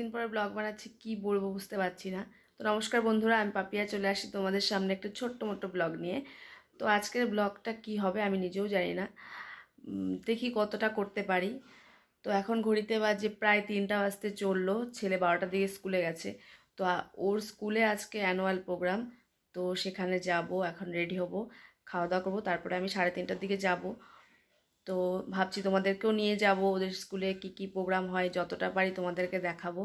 দিন পরে ব্লগ বানাচ্ছি, কি বলবো বুঝতে পারছি না। তো নমস্কার বন্ধুরা, আমি পাপিয়া চলে আসি তোমাদের সামনে একটা ছোট্ট মোট্ট ব্লগ নিয়ে। তো আজকের ব্লগটা কি হবে আমি নিজেও জানি না, দেখি কতটা করতে পারি। তো এখন ঘড়িতে বাজে প্রায় 3টা বাজতে চললো, ছেলে 12টার দিকে স্কুলে গেছে। তো ওর স্কুলে আজকে অ্যানুয়াল প্রোগ্রাম, তো সেখানে যাব, এখন রেডি হব, খাওয়া দাওয়া করবো, তারপরে আমি 3:30টার দিকে যাব। তো ভাবছি তোমাদেরকেও নিয়ে যাব, ওদের স্কুলে কি কি প্রোগ্রাম হয় যতটা পারি তোমাদেরকে দেখাবো,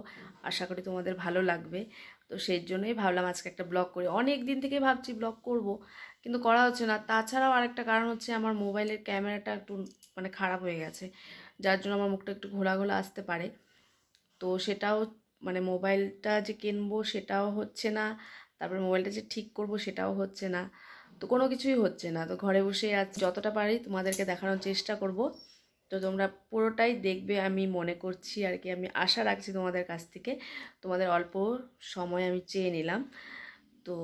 আশা করি তোমাদের ভালো লাগবে। তো সেই জন্যই ভাবলাম আজকে একটা ব্লগ করি। অনেক দিন থেকে ভাবছি ব্লগ করব, কিন্তু করা হচ্ছে না। তাছাড়াও আরেকটা কারণ হচ্ছে আমার মোবাইলের ক্যামেরাটা একটু খারাপ হয়ে গেছে, যার জন্য আমার মুখটা একটু ঘোলা ঘোলা আসতে পারে। তো সেটাও মোবাইলটা যে কিনবো সেটাও হচ্ছে না, তারপরে মোবাইলটা যে ঠিক করব সেটাও হচ্ছে না। তো কোনো কিছুই হচ্ছে না। তো ঘরে বসে আজ যতটা পারি তোমাদেরকে দেখানোর চেষ্টা করব। তো তোমরা পুরোটাই দেখবে আমি মনে করছি আর কি, আমি আশা রাখছি তোমাদের কাছ থেকে। তোমাদের অল্প সময় আমি চেয়ে নিলাম, তো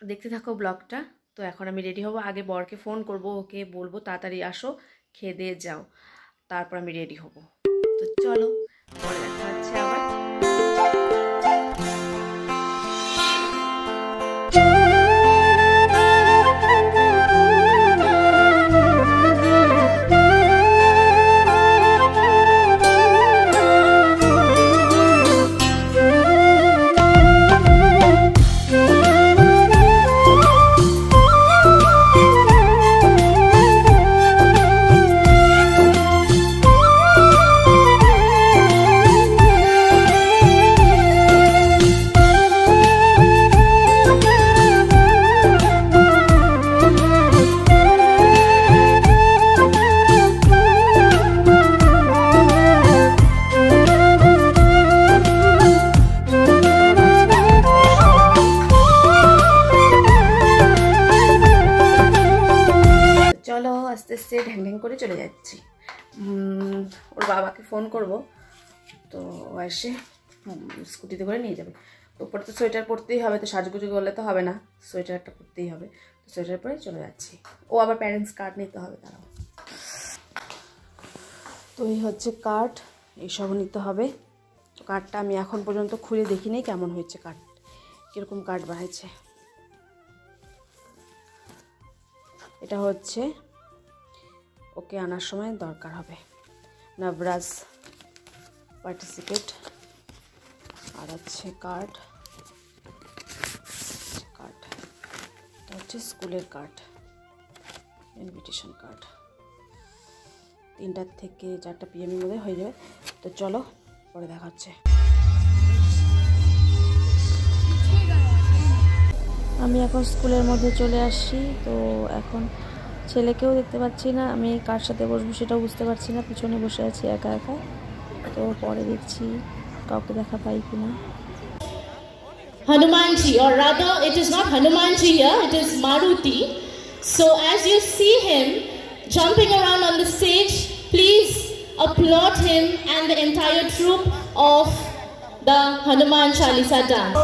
দেখতে থাকো ব্লগটা। তো এখন আমি রেডি হব, আগে বরকে ফোন করব, ওকে বলবো তাড়াতাড়ি আসো, খেয়ে দিয়ে যাও, তারপর আমি রেডি হব। তো চলো, পরে দেখা হচ্ছে আবার। চলো আস্তে আস্তে ঢ্যাং ঢ্যাং করে চলে যাচ্ছি। ওর বাবাকে ফোন করব, তো এসে স্কুটিতে করে নিয়ে যাবে। তো উপরে তো সোয়েটার পরতেই হবে, তো সাজগুজু করলে তো হবে না, সোয়েটার একটা পরতেই হবে। তো সোয়েটার পরে চলে যাচ্ছি। ও আবার প্যারেন্টস কার্ড নিতে হবে, তারাও। তো এই হচ্ছে কার্ড, এইসবও নিতে হবে। তো কার্ডটা আমি এখন পর্যন্ত খুলে দেখিনি কেমন হয়েছে, কার্ড কীরকম কার্ড বানাইছে। এটা হচ্ছে ওকে আনার সময় দরকার হবে, নবরাজ পার্টিসিপেট। আর হচ্ছে কার্ড, এটা হচ্ছে স্কুলের কার্ড, ইনভিটেশন কার্ড। 3টা থেকে 4টা PM এর মধ্যে হয়ে যাবে। তো চলো পরে দেখা হচ্ছে। আমি এখন স্কুলের মধ্যে চলে আসছি। তো এখন ছেলেকেও দেখতে পাচ্ছি না, আমি কার সাথে বসবো সেটাও বুঝতে পারছি না, পিছনে বসে আছি একা একা। তো পরে দেখছি কাউকে দেখা পাই কিনা। Hanumanji, or rather it is not Hanumanji here, it is Maruti. So as you see him jumping around on the stage, please applaud him and the entire troupe of the Hanuman Chalisa dance.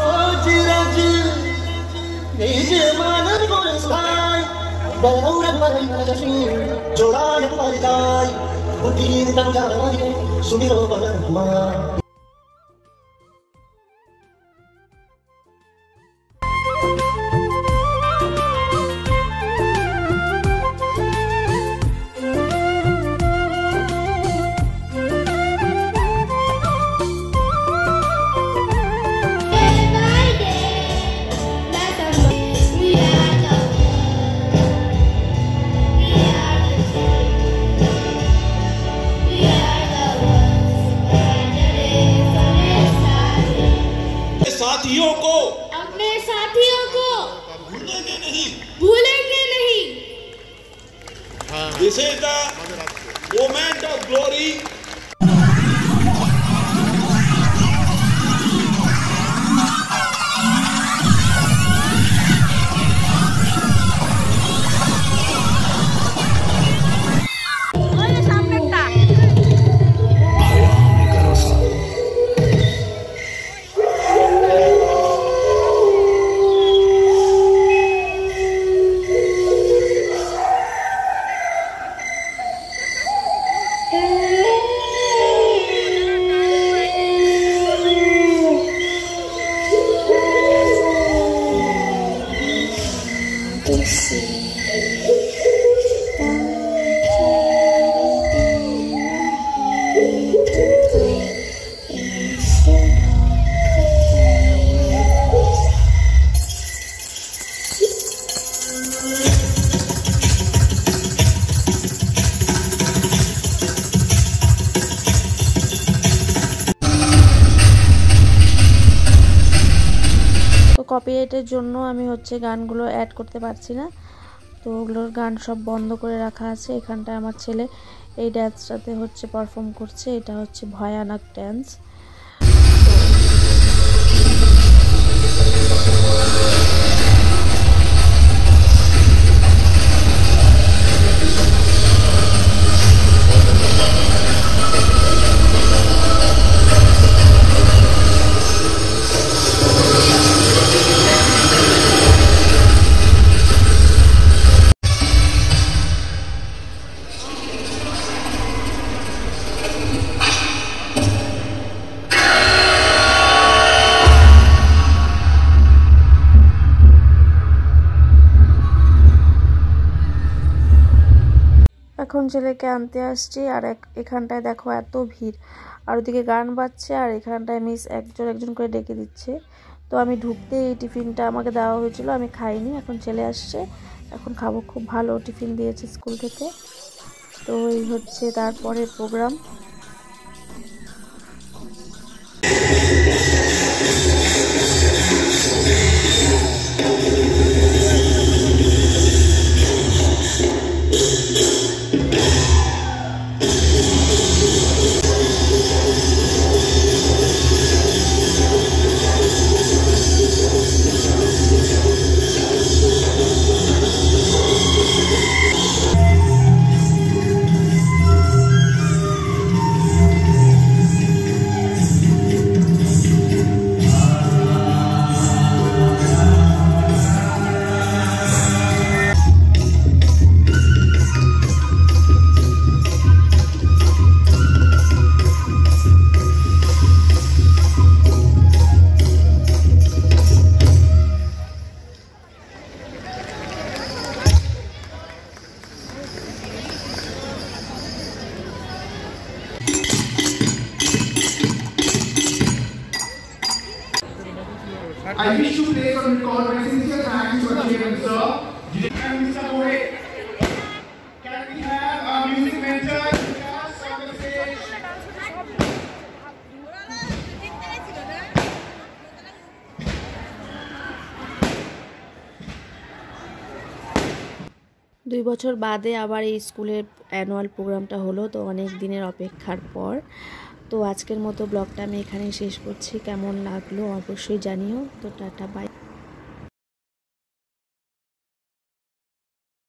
কপিরাইটের জন্য আমি হচ্ছে গানগুলো add করতে পারছি না, তো ওগুলোর গান সব বন্ধ করে রাখা আছে। এখানটায় আমার ছেলে এই ড্যান্সটাতে হচ্ছে পারফর্ম করছে, এটা হচ্ছে ভয়ানক ড্যান্স। এখন ছেলেকে আনতে আসছি, আর এখানটায় দেখো এত ভিড়, আর ওদিকে গান বাজছে, আর এখানটায় মিস একজন একজন করে ডেকে দিচ্ছে। তো আমি ঢুকতে এই টিফিনটা আমাকে দেওয়া হয়েছিল, আমি খাইনি, এখন ছেলে আসছে, এখন খাবো। খুব ভালো টিফিন দিয়েছে স্কুল থেকে। তো এই হচ্ছে তারপরে programme. 'I wish to place on record my sincere thanks to our chairman, sir. And Mr. Mohit, can we have our music mentor just on the stage? দুই বছর বাদে আবার এই স্কুলের অ্যানুয়াল প্রোগ্রামটা হলো, তো অনেক দিনের অপেক্ষার পর। তো আজকের মতো ব্লগটা আমি এখানেই শেষ করছি। কেমন লাগলো অবশ্যই জানিও। তো টাটা, বাই।